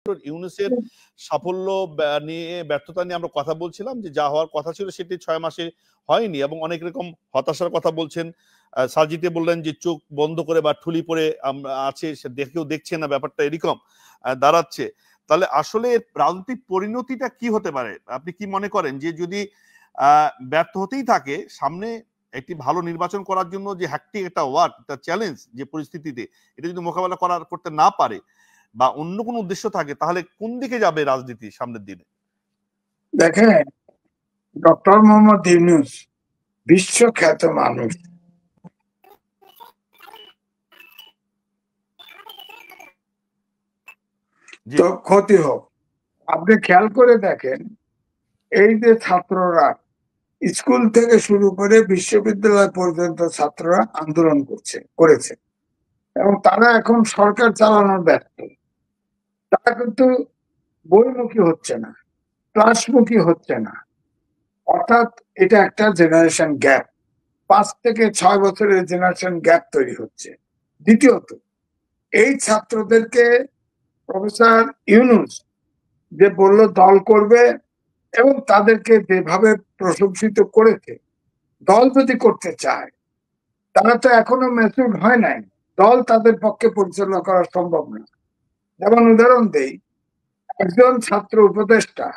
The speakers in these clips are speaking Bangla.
ইউনূসের সাফল্য নিয়ে ব্যর্থতা নিয়ে আমরা কথা বলছিলাম, যে যা হওয়ার কথা ছিল সেটি 6 মাসে হয়নি এবং অনেক রকম হতাশার কথা বলছেন। সাজিতে বললেন যে চোখ বন্ধ করে বা ঠুলি পরে আছে, সে দেখেও দেখছে না, ব্যাপারটা এরকম দাঁড়াচ্ছে। তাহলে আসলে রাজনৈতিক পরিণতিটা কি হতে পারে? আপনি কি মনে করেন যে যদি ব্যর্থ হতেই থাকে, সামনে একটি ভালো নির্বাচন করার জন্য যে হ্যাকটিক একটা ওয়ার্ড, একটা চ্যালেঞ্জ, যে পরিস্থিতিতে এটা যদি মোকাবেলা করতে না পারে বা অন্য কোনো উদ্দেশ্য থাকে, তাহলে কোন দিকে যাবে রাজনীতি সামনের দিনে? দেখেন, ডক্টর মোহাম্মদ ইউনূস বিশ্বখ্যাত মানুষ। তো ক্ষতি হোক, আপনি খেয়াল করে দেখেন, এই যে ছাত্ররা স্কুল থেকে শুরু করে বিশ্ববিদ্যালয় পর্যন্ত ছাত্ররা আন্দোলন করেছে এবং তারা এখন সরকার চালানোর ব্যর্থ। তারা কিন্তু বইমুখী হচ্ছে না, ক্লাসমুখী হচ্ছে না। অর্থাৎ এটা একটা জেনারেশন গ্যাপ, 5 থেকে 6 বছরের জেনারেশন গ্যাপ তৈরি হচ্ছে। দ্বিতীয়ত, এই ছাত্রদেরকে প্রফেসর ইউনূস যে বলল দল করবে এবং তাদেরকে যেভাবে প্রশংসিত করেছে, দল যদি করতে চায়, তারা তো এখনো ম্যাচিউর হয় নাই, দল তাদের পক্ষে পরিচালনা করা সম্ভব না। যেমন উদাহরণ দেই, একজন ছাত্র উপদেষ্টা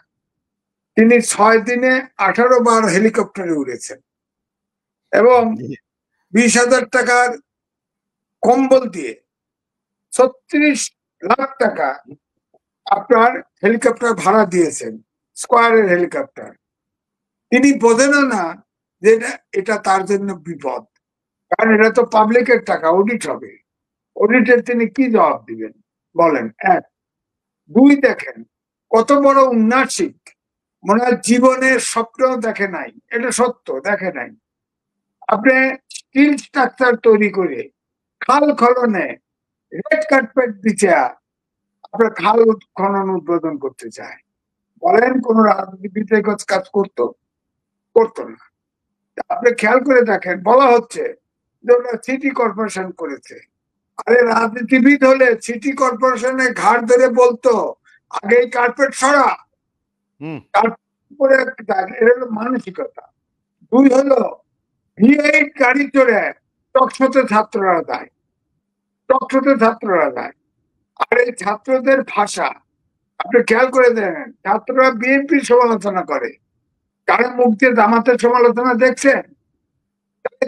তিনি 6 দিনে 18 বার হেলিকপ্টারে উড়েছেন এবং 20,000 টাকার কম্বল দিয়ে 36 লাখ টাকা আপনার হেলিকপ্টার ভাড়া দিয়েছেন, স্কয়ারের হেলিকপ্টার। তিনি বোঝেন না যে এটা তার জন্য বিপদ, কারণ এটা তো পাবলিকের টাকা, অডিট হবে। অডিটের তিনি কি জবাব দিবেন বলেন? 1 2 দেখেন কত বড় উন্নাসিক, মনে হয় জীবনের স্বপ্ন দেখে নাই, এটা সত্য, দেখে নাই। আপনি স্টিল স্ট্রাকচার তৈরি করে খাল খননে রেড কার্পেট বিছা আপনার খাল খনন উদ্বোধন করতে চায়, বলেন কোন রাজনীতিবিদ কাজ করতো না। আপনি খেয়াল করে দেখেন, বলা হচ্ছে যে ওরা সিটি কর্পোরেশন করেছে। আরে রাজনীতিবিদ হলে সিটি কর্পোরেশনে ঘাট ধরে বলতো আগে কার্পেট সরা, তারপরে এর মানসিকতা। 2 হলো V8 গাড়ি চড়ে টকশোতে ছাত্ররা যায়, আর এই ছাত্রদের ভাষা আপনি খেয়াল করে দেখেন, ছাত্ররা বিএনপির সমালোচনা করে, কারণ মুখ দিয়ে জামাতের সমালোচনা দেখছেন,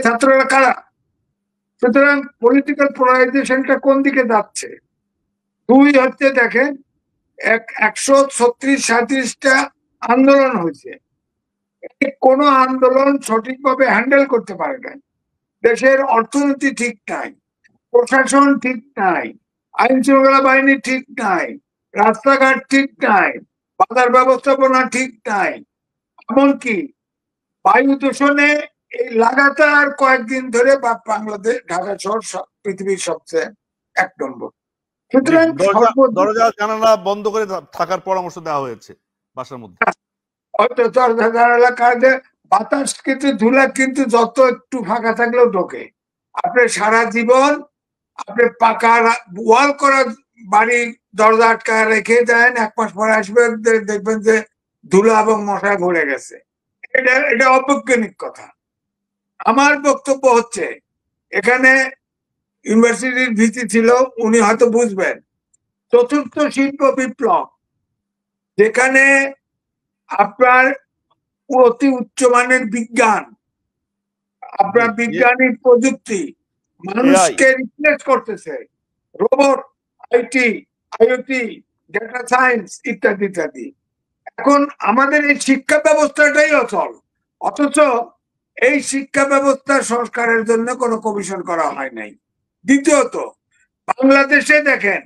ছাত্ররা কারা? সুতরাং পলিটিক্যাল পোলারাইজেশনটা কোন দিকে যাচ্ছে? 2 হচ্ছে দেখেন 136-37টা আন্দোলন হয়েছে, কোন আন্দোলন সঠিকভাবে হ্যান্ডেল করতে পারে না। দেশের অর্থনীতি ঠিক নাই, প্রশাসন ঠিক নাই, আইন শৃঙ্খলা বাহিনী ঠিক নাই, রাস্তাঘাট ঠিক নাই, বাজার ব্যবস্থাপনা ঠিক নাই, এমনকি বায়ু দূষণে এই লাগাতার কয়েকদিন ধরে বাংলাদেশ, ঢাকা শহর পৃথিবীর সবচেয়ে 1 নম্বর। সুতরাং দরজা জানালা বন্ধ করে থাকার পরামর্শ দেওয়া হয়েছে বাসার মধ্যে। হয়তো দরজা জানালা কাজে বাতাস কিন্তু ধুলা কিন্তু যত একটু ফাঁকা থাকলেও ঢোকে। আপনি সারা জীবন আপনি পাকা ওয়াল করা বাড়ি দরজা আটকায় রেখে দেন, 1 মাস পরে আসবেন দেখবেন যে ধুলা এবং মশায় ভরে গেছে। এটা অবৈজ্ঞানিক কথা। আমার বক্তব্য হচ্ছে, এখানে ইউনিভার্সিটির ভিত্তি ছিল, উনি হয়তো বুঝবেন, 4র্থ শিল্প বিপ্লব, যেখানে আপনার অতি উচ্চমানের বিজ্ঞান, আপনার বিজ্ঞানিক প্রযুক্তি মানুষকে রিপ্লেস করতেছে, robot, IT, IoT, data science ইত্যাদি ইত্যাদি। এখন আমাদের এই শিক্ষা ব্যবস্থাটাই অচল, অথচ এই শিক্ষা ব্যবস্থা সংস্কারের জন্য কোনো কমিশন করা হয় নাই। দ্বিতীয়ত, বাংলাদেশে দেখেন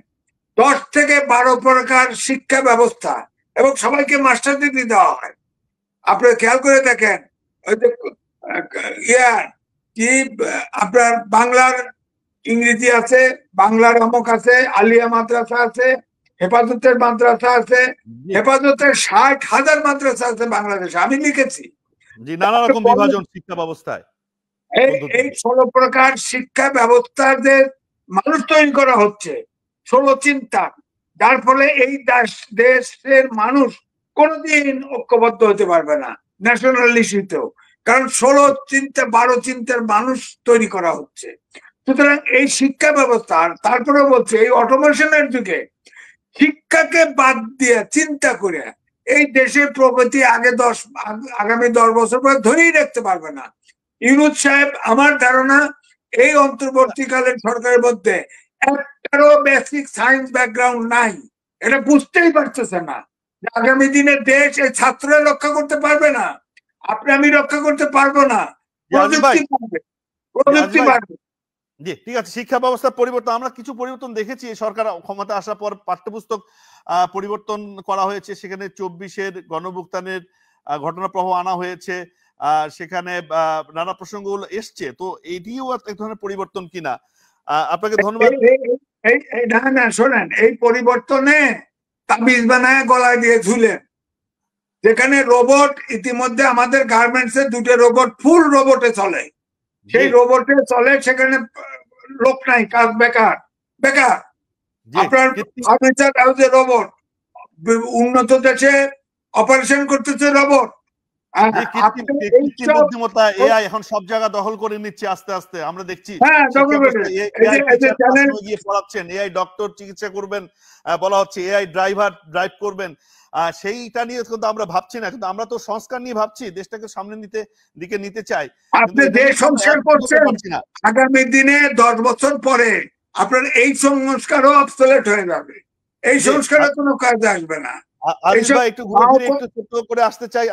10 থেকে 12 প্রকার শিক্ষা ব্যবস্থা এবং সবাইকে মাস্টার ডিগ্রি দেওয়া হয়। আপনি খেয়াল করে দেখেন, ওই যে কি আপনার বাংলার ইংরেজি আছে, বাংলার অমুক আছে, আলিয়া মাদ্রাসা আছে, হেফাজতের মাদ্রাসা আছে, হেফাজতের 60,000 মাদ্রাসা আছে বাংলাদেশে, আমি লিখেছি। নানা রকম বিভাজন শিক্ষা ব্যবস্থায়, এই 16 প্রকার শিক্ষা ব্যবস্থার যে মানুষ তৈরি করা হচ্ছে, 16 চিন্তা, যার ফলে এই দেশের মানুষ কোনোদিন ঐক্যবদ্ধ হতে পারবে না ন্যাশনাল ইস্যুতেও, কারণ 12 চিন্তার মানুষ তৈরি করা হচ্ছে। সুতরাং এই শিক্ষা ব্যবস্থা, তারপরে বলছে এই অটোমেশনের যুগে শিক্ষাকে বাদ দিয়ে চিন্তা করে এই দেশের প্রগতি আগামী 10 বছর পর ধরেই রাখতে পারবে না। ইউনূস সাহেব, আমার ধারণা এই অন্তর্বর্তীকালীন সরকারের মধ্যে একটারও বেসিক সায়েন্স ব্যাকগ্রাউন্ড নাই। এটা বুঝতেই পারতেছে না যে আগামী দিনে দেশ এই ছাত্ররা রক্ষা করতে পারবে না, আপনি আমি রক্ষা করতে পারবো না, প্রযুক্তি পারবে। জি, ঠিক আছে। শিক্ষা ব্যবস্থার পরিবর্তন, আমরা কিছু পরিবর্তন দেখেছি সরকার ক্ষমতা আসার পর। পাঠ্যপুস্তক পরিবর্তন করা হয়েছে, সেখানে 24-এর গণঅভ্যুত্থানের ঘটনাপ্রবাহ আনা হয়েছে, সেখানে নানা প্রসঙ্গগুলো এসছে। তো এটিও এক ধরনের পরিবর্তন কিনা? আপনাকে ধন্যবাদ। না শোনেন, এই পরিবর্তনে তাবিজ বানায় গলায় দিয়ে ঝুলেন, যেখানে রোবট ইতিমধ্যে আমাদের গার্মেন্টস এর 2টা রোবট ফুল রোবটে চলে, সেই রোবটে চলে, সেখানে লোক নাই, কাজ বেকার। আপনার ফার্নিচার হাউসে রোবট, উন্নত দেশে অপারেশন করতেছে রোবট। বুদ্ধিমত্তা এআই এখন সব জায়গা দখল করে নিচ্ছে আস্তে আস্তে, আমরা দেখছি। পড়াচ্ছেন এআই ডক্টর চিকিৎসা করবেন, বলা হচ্ছে এআই ড্রাইভ করবেন। সেইটা নিয়ে কিন্তু আমরা ভাবছি না, কিন্তু আমরা তো সংস্কার নিয়ে ভাবছি, দেশটাকে সামনে দিকে নিতে চাই। আপনি যে সংস্কার করছেন আগামী দিনে 10 বছর পরে আপনার এই সংস্কারও অবসলেট হয়ে যাবে, এই সংস্কারের কোনো কাজ আসবে না। একটু ছোট করে আসতে চাই।